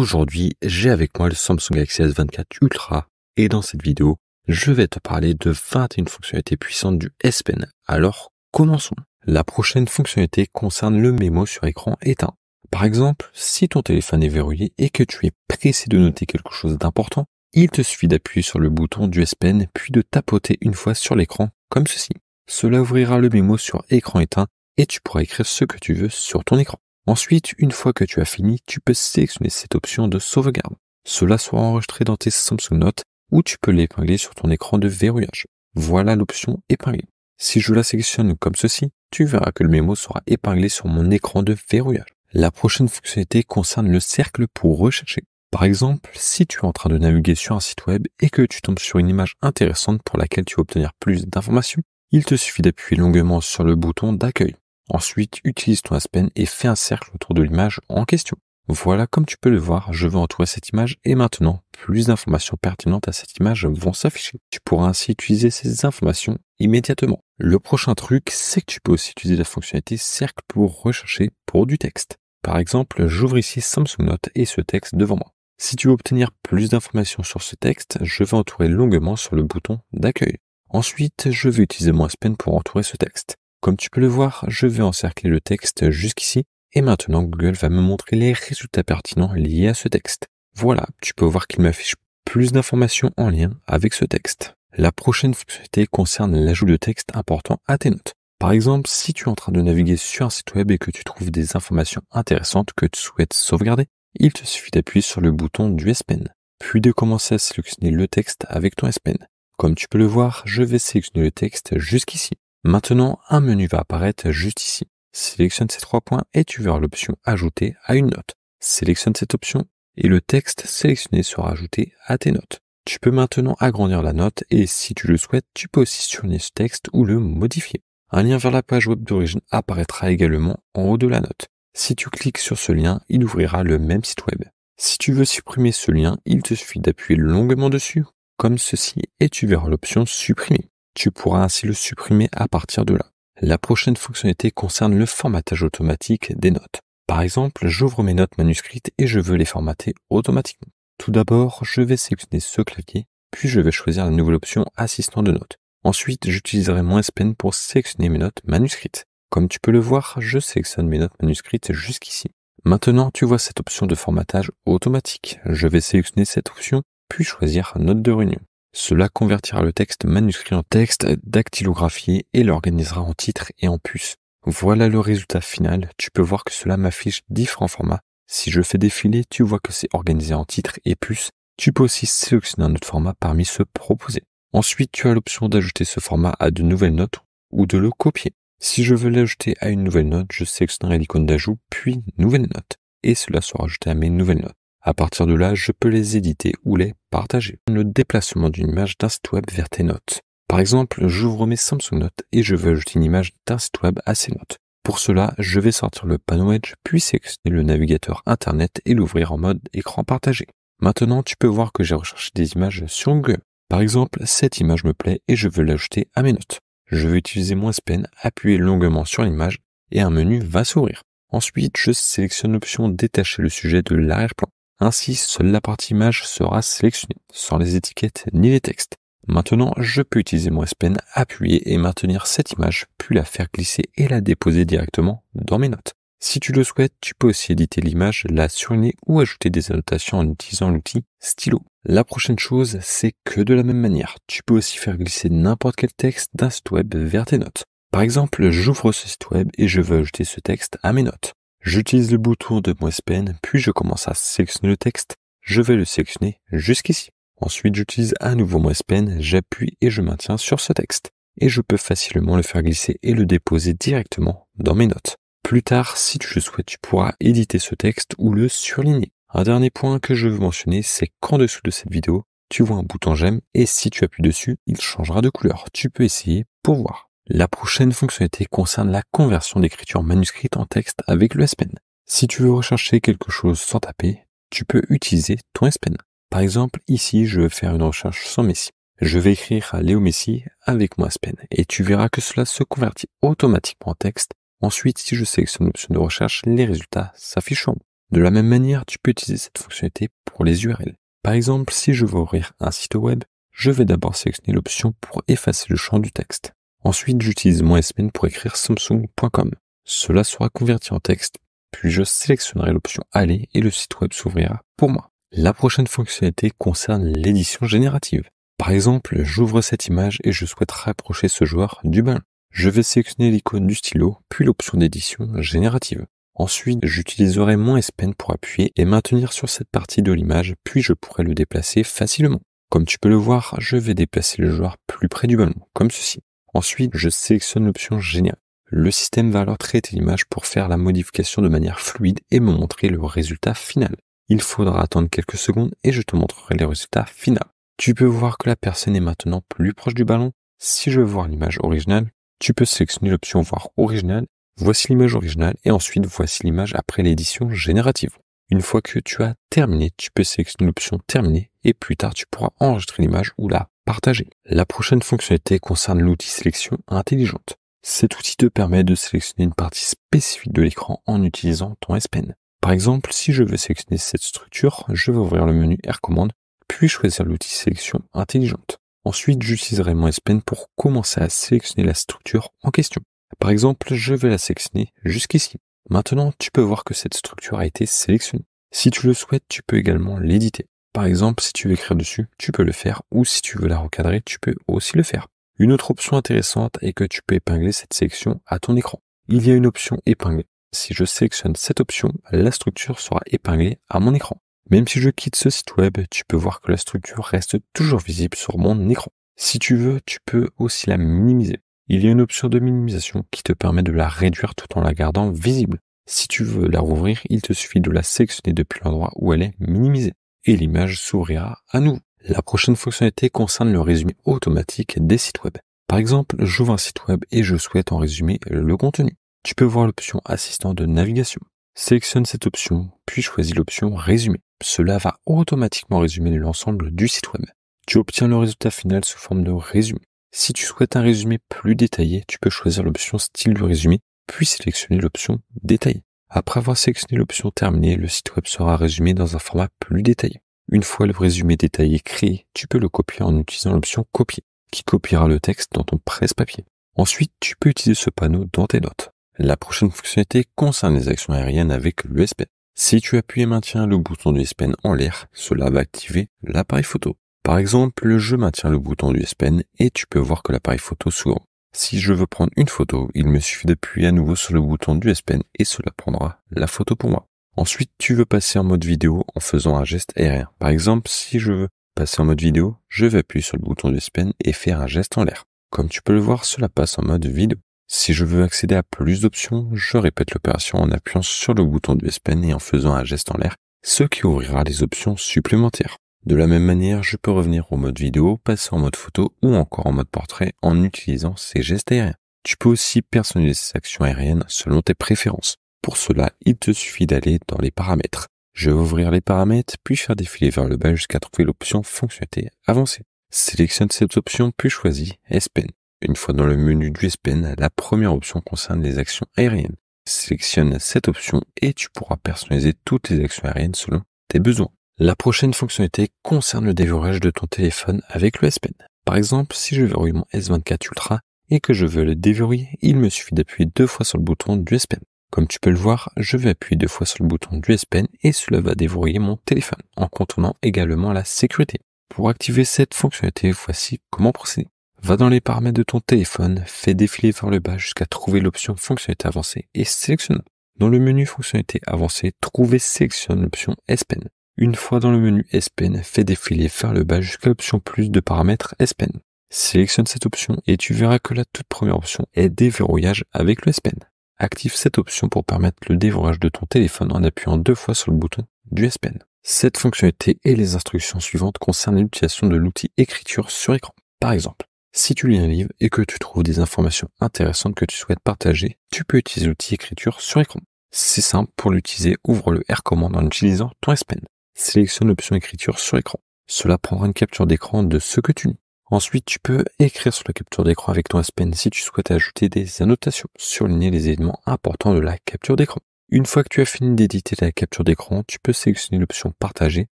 Aujourd'hui, j'ai avec moi le Samsung Galaxy S24 Ultra et dans cette vidéo, je vais te parler de 21 fonctionnalités puissantes du S Pen. Alors, commençons. La prochaine fonctionnalité concerne le mémo sur écran éteint. Par exemple, si ton téléphone est verrouillé et que tu es pressé de noter quelque chose d'important, il te suffit d'appuyer sur le bouton du S Pen puis de tapoter une fois sur l'écran, comme ceci. Cela ouvrira le mémo sur écran éteint et tu pourras écrire ce que tu veux sur ton écran. Ensuite, une fois que tu as fini, tu peux sélectionner cette option de sauvegarde. Cela sera enregistré dans tes Samsung Notes ou tu peux l'épingler sur ton écran de verrouillage. Voilà l'option épinglée. Si je la sélectionne comme ceci, tu verras que le mémo sera épinglé sur mon écran de verrouillage. La prochaine fonctionnalité concerne le cercle pour rechercher. Par exemple, si tu es en train de naviguer sur un site web et que tu tombes sur une image intéressante pour laquelle tu veux obtenir plus d'informations, il te suffit d'appuyer longuement sur le bouton d'accueil. Ensuite, utilise ton S Pen et fais un cercle autour de l'image en question. Voilà, comme tu peux le voir, je vais entourer cette image et maintenant, plus d'informations pertinentes à cette image vont s'afficher. Tu pourras ainsi utiliser ces informations immédiatement. Le prochain truc, c'est que tu peux aussi utiliser la fonctionnalité cercle pour rechercher pour du texte. Par exemple, j'ouvre ici Samsung Notes et ce texte devant moi. Si tu veux obtenir plus d'informations sur ce texte, je vais entourer longuement sur le bouton d'accueil. Ensuite, je vais utiliser mon S Pen pour entourer ce texte. Comme tu peux le voir, je vais encercler le texte jusqu'ici et maintenant Google va me montrer les résultats pertinents liés à ce texte. Voilà, tu peux voir qu'il m'affiche plus d'informations en lien avec ce texte. La prochaine fonctionnalité concerne l'ajout de texte important à tes notes. Par exemple, si tu es en train de naviguer sur un site web et que tu trouves des informations intéressantes que tu souhaites sauvegarder, il te suffit d'appuyer sur le bouton du S Pen, puis de commencer à sélectionner le texte avec ton S Pen. Comme tu peux le voir, je vais sélectionner le texte jusqu'ici. Maintenant, un menu va apparaître juste ici. Sélectionne ces 3 points et tu verras l'option Ajouter à une note. Sélectionne cette option et le texte sélectionné sera ajouté à tes notes. Tu peux maintenant agrandir la note et si tu le souhaites, tu peux aussi surligner ce texte ou le modifier. Un lien vers la page web d'origine apparaîtra également en haut de la note. Si tu cliques sur ce lien, il ouvrira le même site web. Si tu veux supprimer ce lien, il te suffit d'appuyer longuement dessus, comme ceci, et tu verras l'option Supprimer. Tu pourras ainsi le supprimer à partir de là. La prochaine fonctionnalité concerne le formatage automatique des notes. Par exemple, j'ouvre mes notes manuscrites et je veux les formater automatiquement. Tout d'abord, je vais sélectionner ce clavier, puis je vais choisir la nouvelle option Assistant de notes. Ensuite, j'utiliserai mon S Pen pour sélectionner mes notes manuscrites. Comme tu peux le voir, je sélectionne mes notes manuscrites jusqu'ici. Maintenant, tu vois cette option de formatage automatique. Je vais sélectionner cette option, puis choisir Note de réunion. Cela convertira le texte manuscrit en texte dactylographié et l'organisera en titre et en puce. Voilà le résultat final. Tu peux voir que cela m'affiche différents formats. Si je fais défiler, tu vois que c'est organisé en titre et puce. Tu peux aussi sélectionner un autre format parmi ceux proposés. Ensuite, tu as l'option d'ajouter ce format à de nouvelles notes ou de le copier. Si je veux l'ajouter à une nouvelle note, je sélectionnerai l'icône d'ajout, puis Nouvelle note. Et cela sera ajouté à mes nouvelles notes. À partir de là, je peux les éditer ou les partager. Le déplacement d'une image d'un site web vers tes notes. Par exemple, j'ouvre mes Samsung Notes et je veux ajouter une image d'un site web à ces notes. Pour cela, je vais sortir le panneau Edge, puis sélectionner le navigateur Internet et l'ouvrir en mode écran partagé. Maintenant, tu peux voir que j'ai recherché des images sur Google. Par exemple, cette image me plaît et je veux l'ajouter à mes notes. Je vais utiliser mon S Pen, appuyer longuement sur l'image et un menu va s'ouvrir. Ensuite, je sélectionne l'option Détacher le sujet de l'arrière-plan. Ainsi, seule la partie image sera sélectionnée, sans les étiquettes ni les textes. Maintenant, je peux utiliser mon S Pen, appuyer et maintenir cette image, puis la faire glisser et la déposer directement dans mes notes. Si tu le souhaites, tu peux aussi éditer l'image, la surligner ou ajouter des annotations en utilisant l'outil Stylo. La prochaine chose, c'est que de la même manière, tu peux aussi faire glisser n'importe quel texte d'un site web vers tes notes. Par exemple, j'ouvre ce site web et je veux ajouter ce texte à mes notes. J'utilise le bouton de mon S Pen, puis je commence à sélectionner le texte. Je vais le sélectionner jusqu'ici. Ensuite, j'utilise à nouveau mon S Pen, j'appuie et je maintiens sur ce texte. Et je peux facilement le faire glisser et le déposer directement dans mes notes. Plus tard, si tu le souhaites, tu pourras éditer ce texte ou le surligner. Un dernier point que je veux mentionner, c'est qu'en dessous de cette vidéo, tu vois un bouton j'aime et si tu appuies dessus, il changera de couleur. Tu peux essayer pour voir. La prochaine fonctionnalité concerne la conversion d'écriture manuscrite en texte avec le S Pen. Si tu veux rechercher quelque chose sans taper, tu peux utiliser ton S Pen. Par exemple, ici, je veux faire une recherche sans Messi. Je vais écrire Léo Messi avec mon S Pen et tu verras que cela se convertit automatiquement en texte. Ensuite, si je sélectionne l'option de recherche, les résultats s'afficheront. De la même manière, tu peux utiliser cette fonctionnalité pour les URL. Par exemple, si je veux ouvrir un site web, je vais d'abord sélectionner l'option pour effacer le champ du texte. Ensuite, j'utilise mon S Pen pour écrire samsung.com. Cela sera converti en texte, puis je sélectionnerai l'option Aller et le site web s'ouvrira pour moi. La prochaine fonctionnalité concerne l'édition générative. Par exemple, j'ouvre cette image et je souhaite rapprocher ce joueur du ballon. Je vais sélectionner l'icône du stylo, puis l'option d'édition générative. Ensuite, j'utiliserai mon S Pen pour appuyer et maintenir sur cette partie de l'image, puis je pourrai le déplacer facilement. Comme tu peux le voir, je vais déplacer le joueur plus près du ballon, comme ceci. Ensuite, je sélectionne l'option Général. Le système va alors traiter l'image pour faire la modification de manière fluide et me montrer le résultat final. Il faudra attendre quelques secondes et je te montrerai les résultats finaux. Tu peux voir que la personne est maintenant plus proche du ballon. Si je veux voir l'image originale, tu peux sélectionner l'option Voir original. Voici l'image originale et ensuite voici l'image après l'édition générative. Une fois que tu as terminé, tu peux sélectionner l'option Terminer et plus tard tu pourras enregistrer l'image ou la partager. La prochaine fonctionnalité concerne l'outil Sélection intelligente. Cet outil te permet de sélectionner une partie spécifique de l'écran en utilisant ton S Pen. Par exemple, si je veux sélectionner cette structure, je vais ouvrir le menu Air Commande, puis choisir l'outil Sélection intelligente. Ensuite, j'utiliserai mon S Pen pour commencer à sélectionner la structure en question. Par exemple, je vais la sélectionner jusqu'ici. Maintenant, tu peux voir que cette structure a été sélectionnée. Si tu le souhaites, tu peux également l'éditer. Par exemple, si tu veux écrire dessus, tu peux le faire, ou si tu veux la recadrer, tu peux aussi le faire. Une autre option intéressante est que tu peux épingler cette sélection à ton écran. Il y a une option épingler. Si je sélectionne cette option, la structure sera épinglée à mon écran. Même si je quitte ce site web, tu peux voir que la structure reste toujours visible sur mon écran. Si tu veux, tu peux aussi la minimiser. Il y a une option de minimisation qui te permet de la réduire tout en la gardant visible. Si tu veux la rouvrir, il te suffit de la sélectionner depuis l'endroit où elle est minimisée. Et l'image s'ouvrira à nouveau. La prochaine fonctionnalité concerne le résumé automatique des sites web. Par exemple, j'ouvre un site web et je souhaite en résumer le contenu. Tu peux voir l'option assistant de navigation. Sélectionne cette option, puis choisis l'option résumé. Cela va automatiquement résumer l'ensemble du site web. Tu obtiens le résultat final sous forme de résumé. Si tu souhaites un résumé plus détaillé, tu peux choisir l'option style de résumé, puis sélectionner l'option détaillé. Après avoir sélectionné l'option terminée, le site web sera résumé dans un format plus détaillé. Une fois le résumé détaillé créé, tu peux le copier en utilisant l'option copier, qui copiera le texte dans ton presse-papier. Ensuite, tu peux utiliser ce panneau dans tes notes. La prochaine fonctionnalité concerne les actions aériennes avec le S Pen. Si tu appuies et maintiens le bouton du S Pen en l'air, cela va activer l'appareil photo. Par exemple, je maintiens le bouton du S Pen et tu peux voir que l'appareil photo s'ouvre. Si je veux prendre une photo, il me suffit d'appuyer à nouveau sur le bouton du S Pen et cela prendra la photo pour moi. Ensuite, tu veux passer en mode vidéo en faisant un geste aérien. Par exemple, si je veux passer en mode vidéo, je vais appuyer sur le bouton du S Pen et faire un geste en l'air. Comme tu peux le voir, cela passe en mode vidéo. Si je veux accéder à plus d'options, je répète l'opération en appuyant sur le bouton du S Pen et en faisant un geste en l'air, ce qui ouvrira les options supplémentaires. De la même manière, je peux revenir au mode vidéo, passer en mode photo ou encore en mode portrait en utilisant ces gestes aériens. Tu peux aussi personnaliser ces actions aériennes selon tes préférences. Pour cela, il te suffit d'aller dans les paramètres. Je vais ouvrir les paramètres, puis faire défiler vers le bas jusqu'à trouver l'option fonctionnalité avancée. Sélectionne cette option, puis choisis S Pen. Une fois dans le menu du S Pen, la première option concerne les actions aériennes. Sélectionne cette option et tu pourras personnaliser toutes les actions aériennes selon tes besoins. La prochaine fonctionnalité concerne le déverrouillage de ton téléphone avec le S Pen. Par exemple, si je verrouille mon S24 Ultra et que je veux le déverrouiller, il me suffit d'appuyer 2 fois sur le bouton du S Pen. Comme tu peux le voir, je vais appuyer 2 fois sur le bouton du S Pen et cela va déverrouiller mon téléphone en contournant également la sécurité. Pour activer cette fonctionnalité, voici comment procéder. Va dans les paramètres de ton téléphone, fais défiler vers le bas jusqu'à trouver l'option fonctionnalité avancée et sélectionne. Dans le menu fonctionnalité avancée, trouve et sélectionne l'option S Pen. Une fois dans le menu S Pen, fais défiler vers le bas jusqu'à l'option plus de paramètres S Pen. Sélectionne cette option et tu verras que la toute première option est déverrouillage avec le S Pen. Active cette option pour permettre le déverrouillage de ton téléphone en appuyant 2 fois sur le bouton du S Pen. Cette fonctionnalité et les instructions suivantes concernent l'utilisation de l'outil écriture sur écran. Par exemple, si tu lis un livre et que tu trouves des informations intéressantes que tu souhaites partager, tu peux utiliser l'outil écriture sur écran. C'est simple, pour l'utiliser, ouvre le Air Commande en utilisant ton S Pen. Sélectionne l'option écriture sur écran. Cela prendra une capture d'écran de ce que tu lis. Ensuite, tu peux écrire sur la capture d'écran avec ton S Pen si tu souhaites ajouter des annotations, surligner les éléments importants de la capture d'écran. Une fois que tu as fini d'éditer la capture d'écran, tu peux sélectionner l'option partager.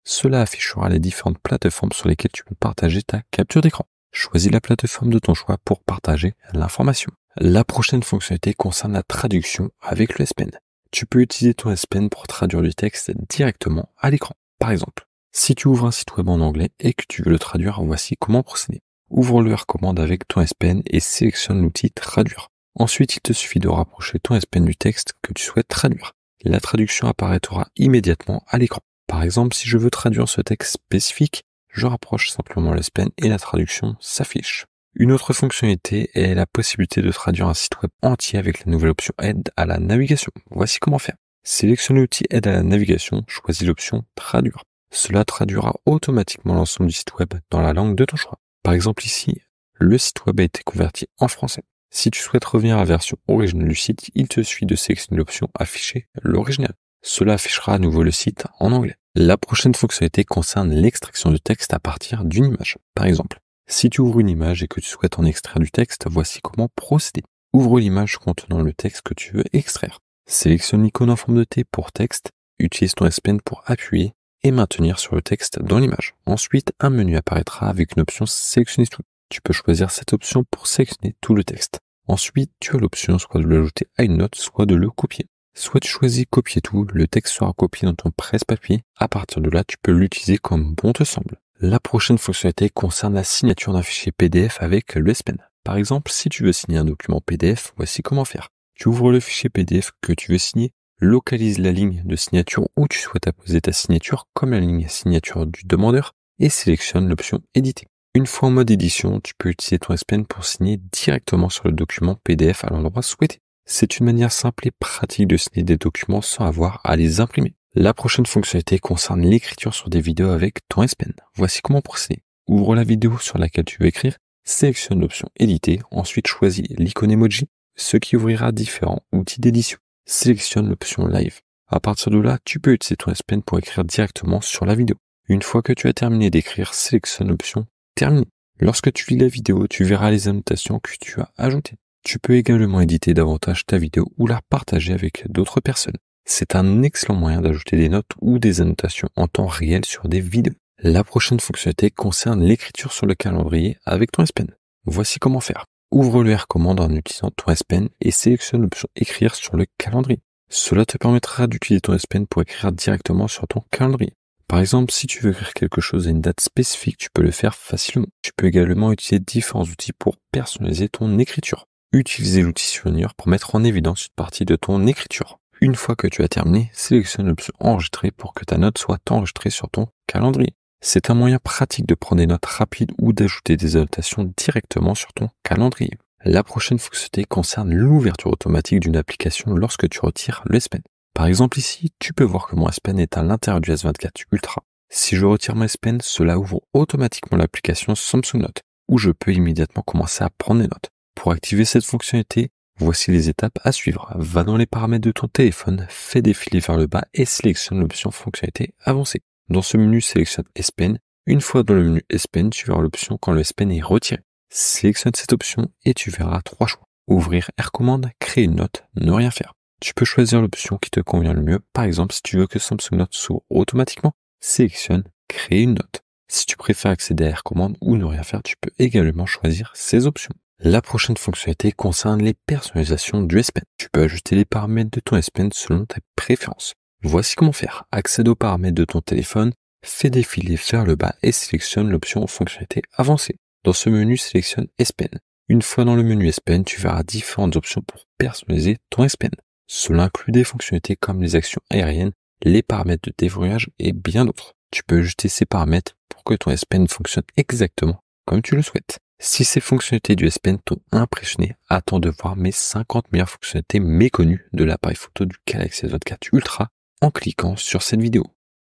Cela affichera les différentes plateformes sur lesquelles tu peux partager ta capture d'écran. Choisis la plateforme de ton choix pour partager l'information. La prochaine fonctionnalité concerne la traduction avec le S Pen. Tu peux utiliser ton S Pen pour traduire du texte directement à l'écran. Par exemple, si tu ouvres un site web en anglais et que tu veux le traduire, voici comment procéder. Ouvre le recommande avec ton S Pen et sélectionne l'outil traduire. Ensuite, il te suffit de rapprocher ton S Pen du texte que tu souhaites traduire. La traduction apparaîtra immédiatement à l'écran. Par exemple, si je veux traduire ce texte spécifique, je rapproche simplement le S Pen et la traduction s'affiche. Une autre fonctionnalité est la possibilité de traduire un site web entier avec la nouvelle option aide à la navigation. Voici comment faire. Sélectionne l'outil aide à la navigation, choisis l'option traduire. Cela traduira automatiquement l'ensemble du site web dans la langue de ton choix. Par exemple ici, le site web a été converti en français. Si tu souhaites revenir à la version originale du site, il te suffit de sélectionner l'option afficher l'original. Cela affichera à nouveau le site en anglais. La prochaine fonctionnalité concerne l'extraction de texte à partir d'une image. Par exemple, si tu ouvres une image et que tu souhaites en extraire du texte, voici comment procéder. Ouvre l'image contenant le texte que tu veux extraire. Sélectionne l'icône en forme de T pour texte, utilise ton S Pen pour appuyer et maintenir sur le texte dans l'image. Ensuite, un menu apparaîtra avec une option sélectionner tout. Tu peux choisir cette option pour sélectionner tout le texte. Ensuite, tu as l'option soit de l'ajouter à une note, soit de le copier. Soit tu choisis copier tout, le texte sera copié dans ton presse-papier. À partir de là, tu peux l'utiliser comme bon te semble. La prochaine fonctionnalité concerne la signature d'un fichier PDF avec le S Pen. Par exemple, si tu veux signer un document PDF, voici comment faire. Tu ouvres le fichier PDF que tu veux signer, localise la ligne de signature où tu souhaites apposer ta signature comme la ligne signature du demandeur et sélectionne l'option éditer. Une fois en mode édition, tu peux utiliser ton S Pen pour signer directement sur le document PDF à l'endroit souhaité. C'est une manière simple et pratique de signer des documents sans avoir à les imprimer. La prochaine fonctionnalité concerne l'écriture sur des vidéos avec ton S Pen. Voici comment procéder. Ouvre la vidéo sur laquelle tu veux écrire, sélectionne l'option éditer, ensuite choisis l'icône emoji, ce qui ouvrira différents outils d'édition. Sélectionne l'option live. À partir de là, tu peux utiliser ton S Pen pour écrire directement sur la vidéo. Une fois que tu as terminé d'écrire, sélectionne l'option terminé. Lorsque tu lis la vidéo, tu verras les annotations que tu as ajoutées. Tu peux également éditer davantage ta vidéo ou la partager avec d'autres personnes. C'est un excellent moyen d'ajouter des notes ou des annotations en temps réel sur des vidéos. La prochaine fonctionnalité concerne l'écriture sur le calendrier avec ton S Pen. Voici comment faire. Ouvre le recommande en utilisant ton S Pen et sélectionne l'option écrire sur le calendrier. Cela te permettra d'utiliser ton S Pen pour écrire directement sur ton calendrier. Par exemple, si tu veux écrire quelque chose à une date spécifique, tu peux le faire facilement. Tu peux également utiliser différents outils pour personnaliser ton écriture. Utilisez l'outil souvenir pour mettre en évidence une partie de ton écriture. Une fois que tu as terminé, sélectionne l'option enregistrer pour que ta note soit enregistrée sur ton calendrier. C'est un moyen pratique de prendre des notes rapides ou d'ajouter des annotations directement sur ton calendrier. La prochaine fonctionnalité concerne l'ouverture automatique d'une application lorsque tu retires le S Pen. Par exemple ici, tu peux voir que mon S Pen est à l'intérieur du S24 Ultra. Si je retire mon S Pen, cela ouvre automatiquement l'application Samsung Notes, où je peux immédiatement commencer à prendre des notes. Pour activer cette fonctionnalité, voici les étapes à suivre. Va dans les paramètres de ton téléphone, fais défiler vers le bas et sélectionne l'option fonctionnalité avancée. Dans ce menu, sélectionne S Pen. Une fois dans le menu S Pen, tu verras l'option quand le S Pen est retiré. Sélectionne cette option et tu verras 3 choix. Ouvrir recommande, créer une note, ne rien faire. Tu peux choisir l'option qui te convient le mieux. Par exemple, si tu veux que Samsung Notes s'ouvre automatiquement, sélectionne créer une note. Si tu préfères accéder à recommande ou ne rien faire, tu peux également choisir ces options. La prochaine fonctionnalité concerne les personnalisations du S Pen. Tu peux ajuster les paramètres de ton S Pen selon tes préférences. Voici comment faire. Accède aux paramètres de ton téléphone, fais défiler vers le bas et sélectionne l'option fonctionnalité avancée. Dans ce menu, sélectionne S Pen. Une fois dans le menu S Pen, tu verras différentes options pour personnaliser ton S Pen. Cela inclut des fonctionnalités comme les actions aériennes, les paramètres de déverrouillage et bien d'autres. Tu peux ajuster ces paramètres pour que ton S Pen fonctionne exactement comme tu le souhaites. Si ces fonctionnalités du S Pen t'ont impressionné, attends de voir mes 50 meilleures fonctionnalités méconnues de l'appareil photo du Galaxy S24 Ultra en cliquant sur cette vidéo.